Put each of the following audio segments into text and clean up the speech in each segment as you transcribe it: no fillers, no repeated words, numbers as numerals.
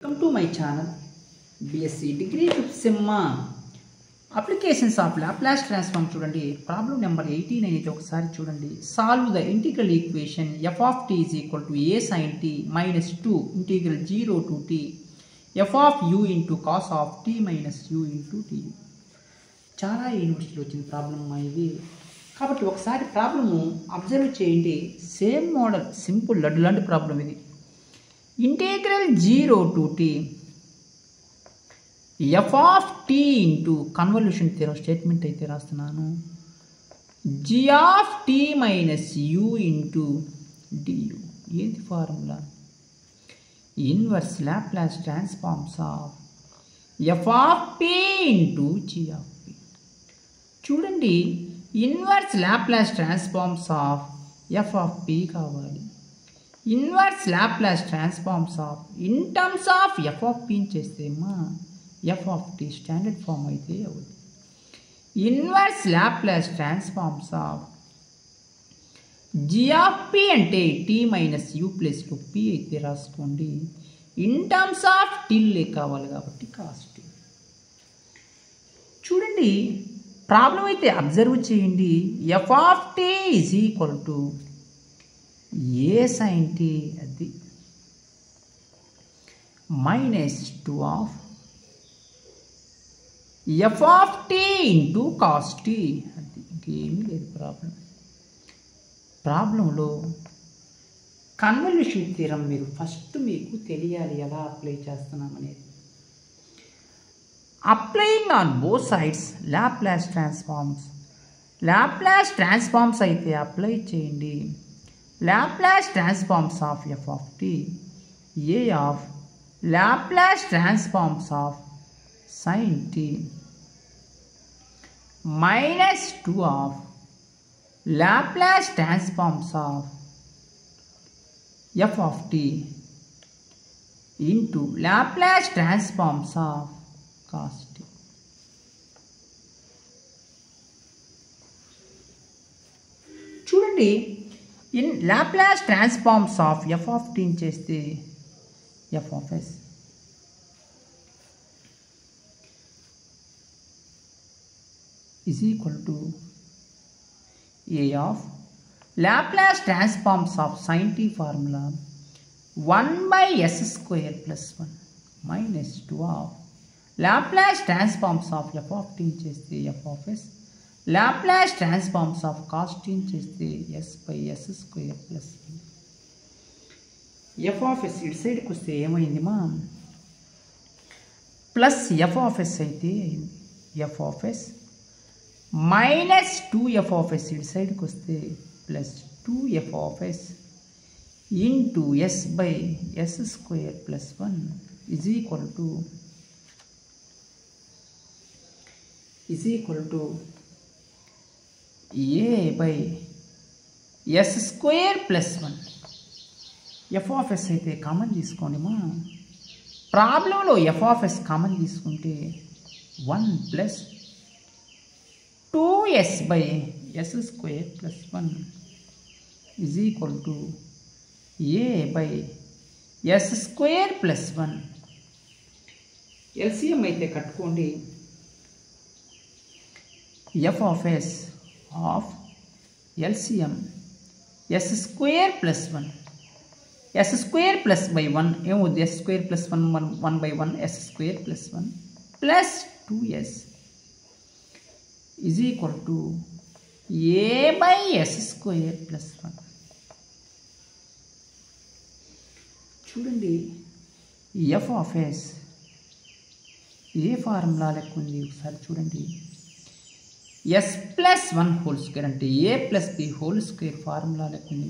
Welcome to my channel BSc Degree 5th Sem Applications of Laplace Transform చూడండి problem number 18 అనేది ఒకసారి చూడండి solve the integral equation f of t is equal to a sin t minus 2 integral 0 to t f of u into cos of t minus u into t చాలా యూనివర్సిటీలో వచ్చిన problem ఇది కాబట్టి ఒకసారి problem observe చేయండి same model simple laddu లాంటి problem ఇది integral 0 to t f of t into convolution theorem statement అయితే రాస్తున్నాను g of t minus u into du ఏంటి formula inverse Laplace transforms of f of p into g of p చూడండి inverse Laplace transforms of f of p కావాలి inverse Laplace transforms of in terms of f of p చేస్తే f of t standard form అయితే అవుతుంది inverse Laplace transforms of g of p అంటే t minus u ప్లస్లో p అయితే రాసుకోండి in terms of t కావాలి కాబట్టి కాస్ t చూడండి ప్రాబ్లం అయితే అబ్జర్వ్ చేయండి f of t is equal to a sin t అది minus 2 of f of t into cos t అది ఇంకేమీ లేదు ప్రాబ్లంలో కన్వల్యూషన్ థియరం మీరు ఫస్ట్ మీకు తెలియాలి ఎలా అప్లై చేస్తున్నాం అనేది applying on both sides Laplace transforms అయితే అప్లై చేయండి Laplace transforms of f of t a of Laplace transforms of sin t minus 2 of Laplace transforms of f of t into Laplace transforms of cos t. చూడండి in Laplace transforms of f of t చేస్తే f of s is equal to a of Laplace transforms of sin t formula 1 by s square plus 1 minus 2 of Laplace transforms of f of t చేస్తే f of s Laplace transforms of cos t చేస్తే s by s square plus 1 f of s ఇటు సైడ్కి వస్తే ఏమైంది plus f of s అయితే f of s minus 2f of s ఇటు సైడ్కి వస్తే plus 2f of s into s by s square plus 1 is equal to a by s square plus 1 f of s అయితే common తీసుకోండి ప్రాబ్లంలో f of s common తీసుకుంటే 1 plus 2s by s square plus 1 is equal to a by s square plus 1 LCM అయితే కట్టుకోండి f of s of LCM s square plus 1 s square plus by 1 ఏమవుతుంది s square plus 1 by 1 s square plus 1 plus 2s is equal to a by s square plus 1 చూడండి f of s A formula లెక్క ఉంది ఒకసారి చూడండి s plus 1 whole square అంటే a plus b whole square formula లెక్క ఉంది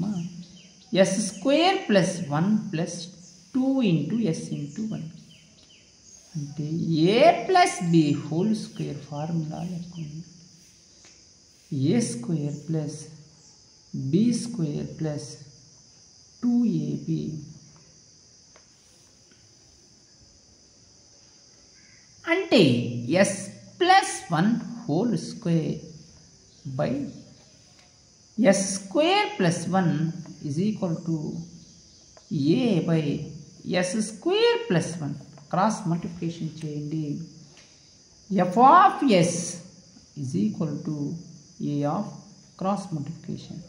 s square plus 1 plus 2 into s into 1 అంటే a plus b whole square formula లెక్క ఉంది a square plus b square plus 2ab అంటే s plus 1 whole square by s square plus 1 is equal to a by s square plus 1 cross multiplication చేయండి. F of s is equal to a of cross multiplication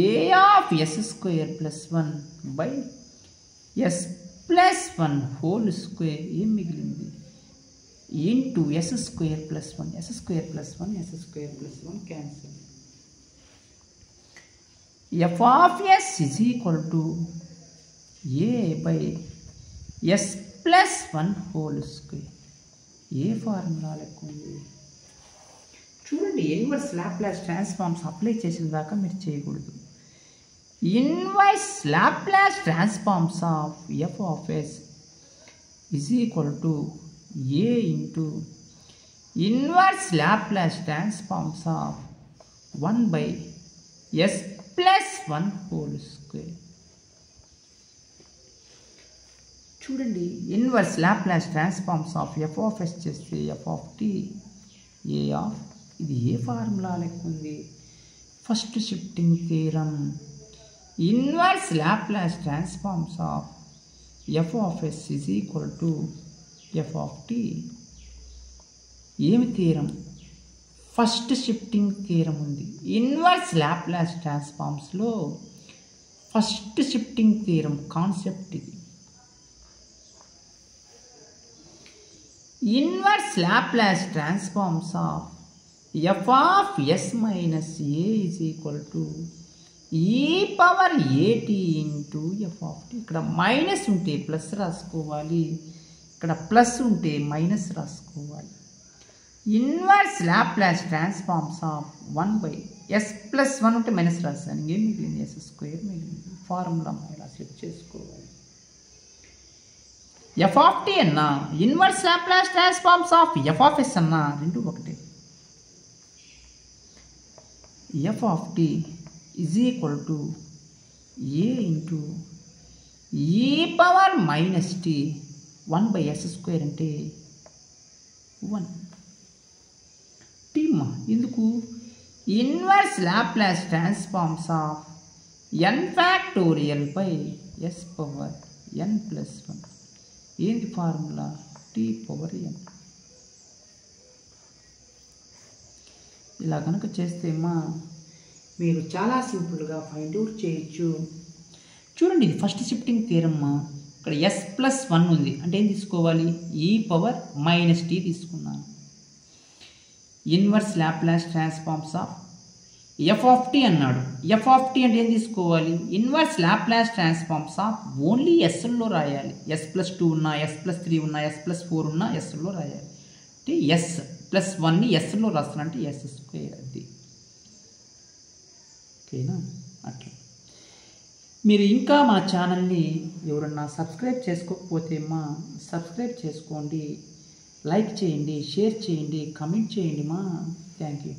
a of s square plus 1 by yes plus 1 whole square ఏం మిగిలింది into s square plus 1 s square plus 1 s square plus 1 cancel. F of s is equal to a by yes plus 1 whole square. ఏ formula లెక్క ఉంది చూడండి. Inverse Laplace transforms apply చేసిన దాకా మీరు చేయకూడదు. Inverse Laplace transforms of F of s is equal to a into inverse Laplace transforms of 1 by yes plus 1 whole square. చూడండి inverse Laplace transforms of F of s చేస్తే f of t a of ఇది ఏ formula లెక్క ఉంది first shifting theorem. Inverse Laplace transforms of F of s is equal to f of t ఏమి theorem first shifting theorem ఉంది. Inverse Laplace ట్రాన్స్ఫార్మ్స్లో first shifting theorem concept ఇది. Inverse Laplace transforms of F of S minus A is equal to E power A T into F of T. ఇక్కడ minus ఉంటే plus రాసుకోవాలి, ఇక్కడ plus ఉంటే minus రాసుకోవాలి. Inverse Laplace transforms of 1 by yes plus 1 ఉంటే minus రాస్తాను, ఇంకేం మిగిలింది ఎస్ స్క్వేర్ మిగిలింది. ఫార్ములా ఇలా సెట్ చేసుకోవాలి. ఎఫ్ ఆఫ్ టీ అన్నా inverse Laplace transforms of F of S అన్నా రెండు ఒకటే. F of t is equal to a into e power minus t 1 by s square అంటే 1 టీమ్మా. ఎందుకు inverse Laplace transforms of n factorial by s power n plus 1 ఏంటి formula tea power ఎన్. ఇలా కనుక చేస్తే మీరు చాలా సింపుల్గా ఫైండ్ అవుట్ చేయొచ్చు. చూడండి ఇది ఫస్ట్ షిఫ్టింగ్ థీరమ్మా. ఇక్కడ ఎస్ ప్లస్ 1 ఉంది అంటే ఏం తీసుకోవాలి ఈ పవర్ మైనస్ టీ తీసుకున్నాను. Inverse Laplace transforms of F of t అన్నాడు. ఎఫ్ ఆఫ్ టీ అంటే ఏం తీసుకోవాలి inverse Laplace transforms of only ఎస్లో రాయాలి. ఎస్ ప్లస్ 2 ఉన్నా ఎస్ ప్లస్ 3 ఉన్నా ఎస్ ప్లస్ 4 ఉన్నా ఎస్లో రాయాలి. అంటే ఎస్ ప్లస్ 1ని ఎస్లో రాస్తానంటే ఎస్ స్క్వేర్ అది. ఓకేనా అట్లా. మీరు ఇంకా మా ఛానల్ని ఎవరన్నా సబ్స్క్రైబ్ చేసుకోకపోతే సబ్స్క్రైబ్ చేసుకోండి, లైక్ చేయండి, షేర్ చేయండి, కమెంట్ చేయండి. Thank you.